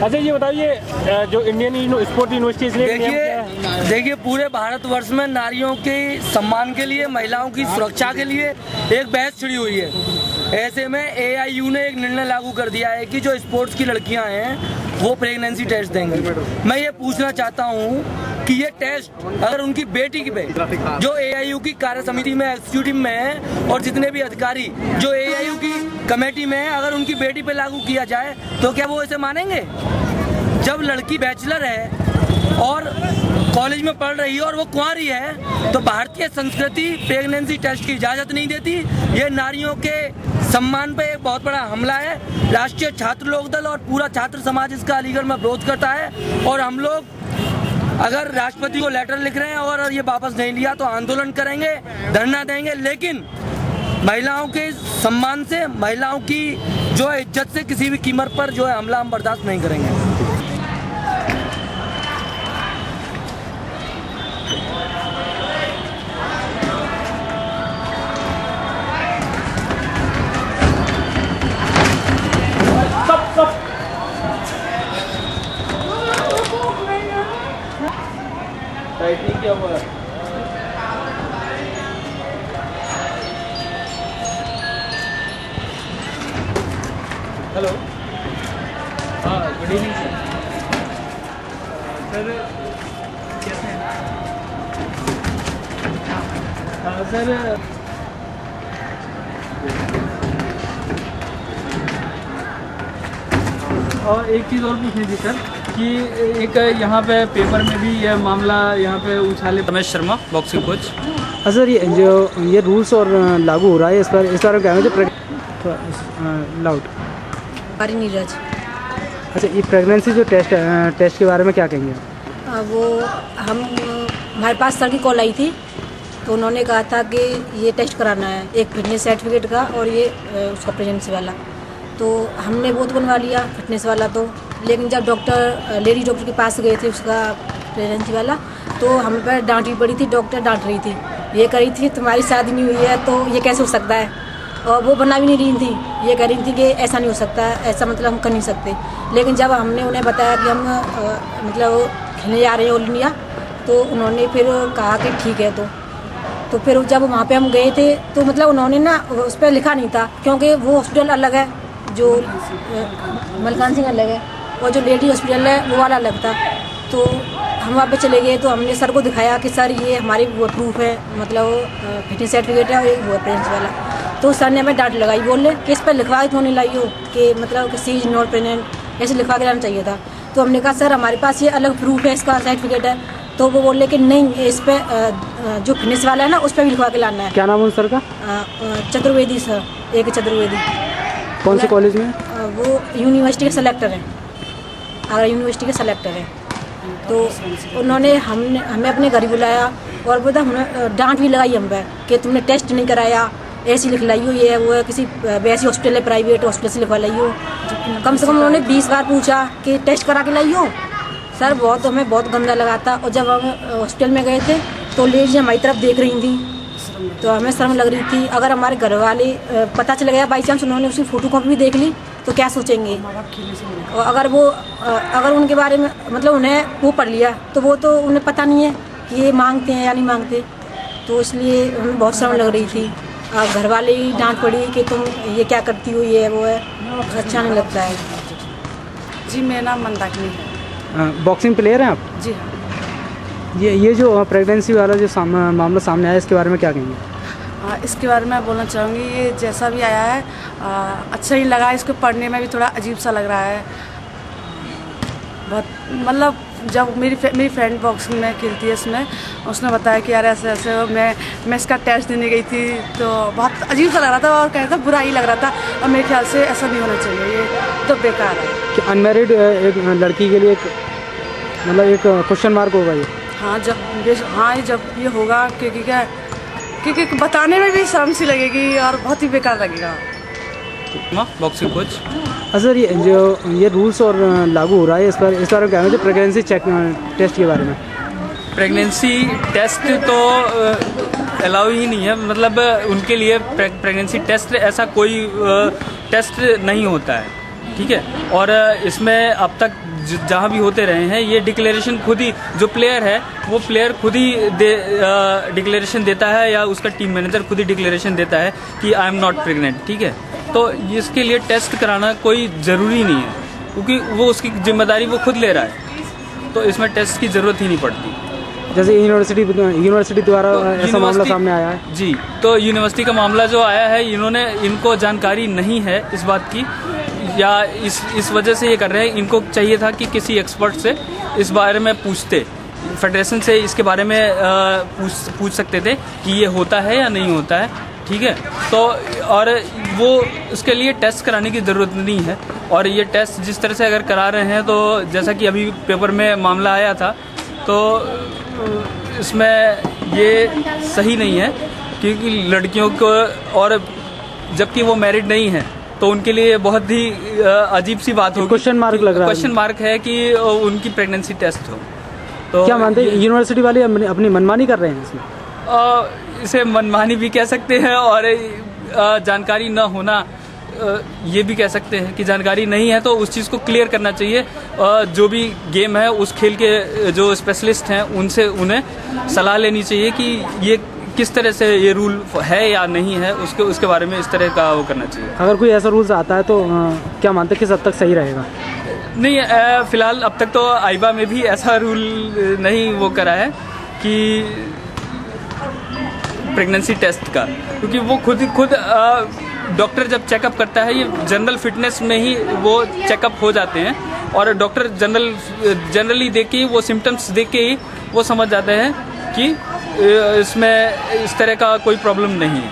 अच्छा ये बताइए, जो इंडियन स्पोर्ट यूनिवर्सिटी इसलिए देखिए पूरे भारतवर्ष में नारियों के सम्मान के लिए, महिलाओं की सुरक्षा के लिए एक बहस छिड़ी हुई है। ऐसे में AIU ने एक निर्णय लागू कर दिया है कि जो स्पोर्ट्स की लड़कियां हैं वो प्रेगनेंसी टेस्ट देंगी। मैं ये पूछना चाहता हूँ कि ये टेस्ट अगर उनकी बेटी की पे जो AIU की कार्य समिति में एग्जीक्यूटिव में है और जितने भी अधिकारी जो AIU की कमेटी में है, अगर उनकी बेटी पे लागू किया जाए तो क्या वो इसे मानेंगे? जब लड़की बैचलर है और कॉलेज में पढ़ रही है और वो कुंवारी है तो भारतीय संस्कृति प्रेगनेंसी टेस्ट की इजाज़त नहीं देती। ये नारियों के सम्मान पे एक बहुत बड़ा हमला है। राष्ट्रीय छात्र लोकदल और पूरा छात्र समाज इसका अलीगढ़ में विरोध करता है और हम लोग अगर राष्ट्रपति को लेटर लिख रहे हैं और ये वापस नहीं लिया तो आंदोलन करेंगे, धरना देंगे, लेकिन महिलाओं के सम्मान से, महिलाओं की जो है इज्जत से किसी भी कीमत पर जो है हमला हम बर्दाश्त नहीं करेंगे। क्या हुआ? हेलो, हाँ गुड इवनिंग सर। कैसे हैं? हाँ सर, और एक चीज़ और पूछनी थी सर कि एक यहाँ पे पेपर में भी यह मामला यहाँ पे उछाले। Ramesh Sharma, boxing coach. Sir ये रूल्स और लागू हो रहा है, इस बार क्या है लाउड नीरज। अच्छा, ये प्रेगनेंसी जो टेस्ट के बारे में क्या कहेंगे? वो हमारे पास सर की कॉल आई थी तो उन्होंने कहा था कि ये टेस्ट कराना है, एक फिटनेस सर्टिफिकेट का और ये उसका प्रेगनेंसी वाला। तो हमने वो तो बनवा लिया फिटनेस वाला तो, लेकिन जब लेडी डॉक्टर के पास गए थे उसका प्रेगनेंसी वाला तो हम पर डांटी पड़ी थी। डॉक्टर डांट रही थी, ये कह रही थी तुम्हारी शादी नहीं हुई है तो ये कैसे हो सकता है, और वो बना भी नहीं रही थी। ये कह रही थी कि ऐसा नहीं हो सकता, ऐसा मतलब हम कर नहीं सकते। लेकिन जब हमने उन्हें बताया कि हम मतलब खेलने जा रहे हैं ऑल इंडिया, तो उन्होंने फिर कहा कि ठीक है। तो फिर जब वहाँ पे हम गए थे तो मतलब उन्होंने ना उस पर लिखा नहीं था, क्योंकि वो हॉस्पिटल अलग है, जो मलकान सिंह अलग है और जो लेडी हॉस्पिटल है वो वाला अलग था। तो हम वहाँ पे चले गए तो हमने सर को दिखाया कि सर ये हमारी वो प्रूफ है, मतलब फिटनेस सर्टिफिकेट है और एक वो प्रेगनेंसी वाला। तो सर ने हमें डांट लगाई, बोले कि इस पर लिखवा क्यों नहीं लाई हो कि मतलब कि सी इज नॉट प्रेग्नेंट, ऐसे लिखवा के लाना चाहिए था। तो हमने कहा सर हमारे पास ये अलग प्रूफ है, इसका सर्टिफिकेट है। तो वो बोले कि नहीं, इस पर जो फिटनेस वाला है ना उस पर भी लिखवा के लाना है। क्या नाम है सर का? चतुर्वेदी सर, एक चतुर्वेदी। कौन से कॉलेज में? वो यूनिवर्सिटी के सेलेक्टर हैं, आगरा यूनिवर्सिटी के सेलेक्टर हैं। तो उन्होंने हमें अपने घर ही बुलाया और बोला हमें डांट भी लगाई हम पर कि तुमने टेस्ट नहीं कराया, ऐसी लिख लाई हो, ये है वो है, किसी वैसी हॉस्पिटल है प्राइवेट हॉस्पिटल से लिखवा लाई हो। कम से कम उन्होंने 20 बार पूछा कि टेस्ट करा के लाई हो। सर हमें बहुत गंदा लगा था। और जब हम हॉस्पिटल में गए थे तो लेडीज हमारी तरफ देख रही थी तो हमें शर्म लग रही थी। अगर हमारे घर वाले पता चल गया बाई चांस उन्होंने उसकी फ़ोटो कॉपी भी देख ली तो क्या सोचेंगे। और अगर उनके बारे में मतलब उन्हें वो पढ़ लिया तो वो तो उन्हें पता नहीं है कि ये मांगते हैं या नहीं मांगते। तो इसलिए हमें बहुत शर्म लग रही थी। घर वाले ही डांट पड़ी कि तुम ये क्या करती हो, ये वो है, अच्छा नहीं लगता है। जी मेरा नाम मंदाकिनी है। बॉक्सिंग प्लेयर हैं आप? जी हाँ। ये जो प्रेगनेंसी वाला जो मामला सामने आया, इसके बारे में क्या कहेंगे? इसके बारे में बोलना चाहूँगी, ये जैसा भी आया है अच्छा ही लगा। इसको पढ़ने में भी थोड़ा अजीब सा लग रहा है बहुत। मतलब जब मेरी फ्रेंड बॉक्सिंग में खेलती है इसमें, उसने बताया कि यार ऐसे ऐसे मैं इसका टेस्ट देने गई थी तो बहुत अजीब सा लग रहा था और कह रहा था बुरा ही लग रहा था। और मेरे ख्याल से ऐसा नहीं होना चाहिए, ये तो बेकार है। कि अनमैरिड एक लड़की के लिए एक मतलब एक क्वेश्चन मार्क होगा ये। हाँ जब ये होगा क्योंकि बताने में भी शर्म सी लगेगी और बहुत ही बेकार लगेगा। Boxing coach. सर ये रूल्स और लागू हो रहा है, इस बार क्या है प्रेगनेंसी टेस्ट के बारे में? प्रेगनेंसी टेस्ट तो अलाउ ही नहीं है, मतलब उनके लिए प्रेगनेंसी टेस्ट ऐसा कोई टेस्ट नहीं होता है। ठीक है। और इसमें अब तक जहाँ भी होते रहे हैं ये डिक्लेरेशन खुद ही जो प्लेयर है वो प्लेयर खुद ही डिक्लेरेशन देता है या उसका टीम मैनेजर खुद ही डिक्लेरेशन देता है कि आई एम नॉट प्रेग्नेंट, ठीक है। तो इसके लिए टेस्ट कराना कोई ज़रूरी नहीं है क्योंकि वो उसकी जिम्मेदारी वो खुद ले रहा है, तो इसमें टेस्ट की ज़रूरत ही नहीं पड़ती। जैसे यूनिवर्सिटी द्वारा ऐसा मामला सामने आया है जी, तो यूनिवर्सिटी का मामला जो आया है इनको जानकारी नहीं है इस बात की या इस वजह से ये कर रहे हैं। इनको चाहिए था कि किसी एक्सपर्ट से इस बारे में पूछते, फेडरेशन से इसके बारे में पूछ सकते थे कि ये होता है या नहीं होता है, ठीक है। तो और वो उसके लिए टेस्ट कराने की ज़रूरत नहीं है। और ये टेस्ट जिस तरह से अगर करा रहे हैं तो जैसा कि अभी पेपर में मामला आया था तो इसमें ये सही नहीं है क्योंकि लड़कियों को, और जबकि वो मैरिड नहीं है तो उनके लिए बहुत ही अजीब सी बात होगी। क्वेश्चन मार्क लग रहा है, क्वेश्चन मार्क है कि उनकी प्रेगनेंसी टेस्ट हो। तो क्या मानते हैं यूनिवर्सिटी वाले अपनी मनमानी कर रहे हैं इसमें? इसे मनमानी भी कह सकते हैं और जानकारी न होना ये भी कह सकते हैं कि जानकारी नहीं है तो उस चीज़ को क्लियर करना चाहिए। जो भी गेम है उस खेल के जो स्पेशलिस्ट हैं उनसे उन्हें सलाह लेनी चाहिए कि ये किस तरह से ये रूल है या नहीं है, उसके बारे में इस तरह का वो करना चाहिए। अगर कोई ऐसा रूल्स आता है तो क्या मानते हैं किस हद तक सही रहेगा? नहीं, फिलहाल अब तक तो आईबा में भी ऐसा रूल नहीं वो करा है कि प्रेगनेंसी टेस्ट का, क्योंकि वो खुद डॉक्टर जब चेकअप करता है ये जनरल फिटनेस में ही वो चेकअप हो जाते हैं और डॉक्टर जनरली देख के वो सिम्टम्स देख के ही वो समझ जाते हैं कि इसमें इस तरह का कोई प्रॉब्लम नहीं है।